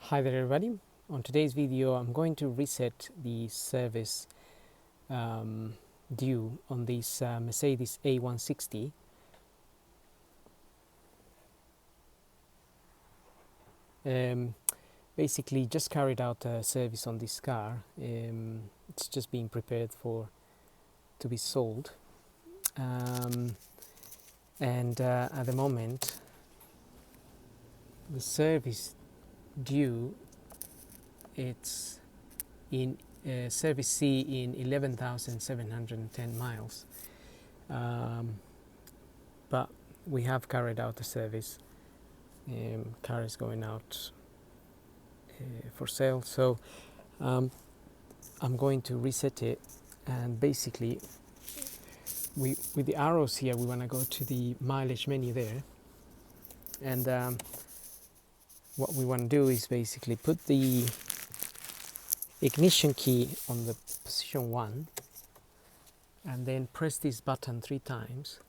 Hi there everybody. On today's video I'm going to reset the service due on this Mercedes A160. Basically just carried out a service on this car. It's just being prepared to be sold, and at the moment the service due, it's in service C in 11,710 miles, but we have carried out the service. Car is going out for sale, so I'm going to reset it, and basically with the arrows here we want to go to the mileage menu there, and what we want to do is basically put the ignition key on the position 1 and then press this button 3 times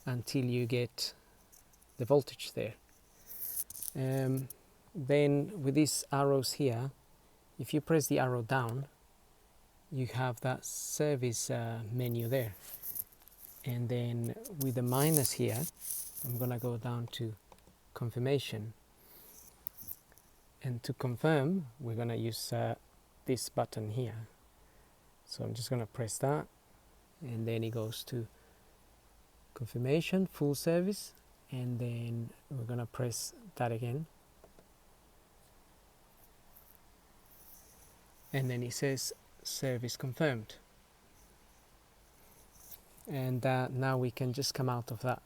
until you get the voltage there. Then with these arrows here, if you press the arrow down, you have that service menu there, and then with the minus here I'm gonna go down to confirmation, and to confirm we're going to use this button here. So I'm just going to press that, and then it goes to confirmation, full service, and then we're going to press that again, and then it says service confirmed. And now we can just come out of that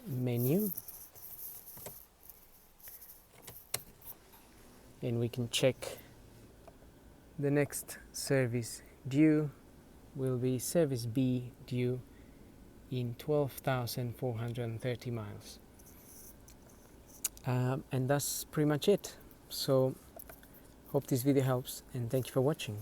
menu and we can check the next service due will be service B due in 12,430 miles. And that's pretty much it. So hope this video helps, and thank you for watching.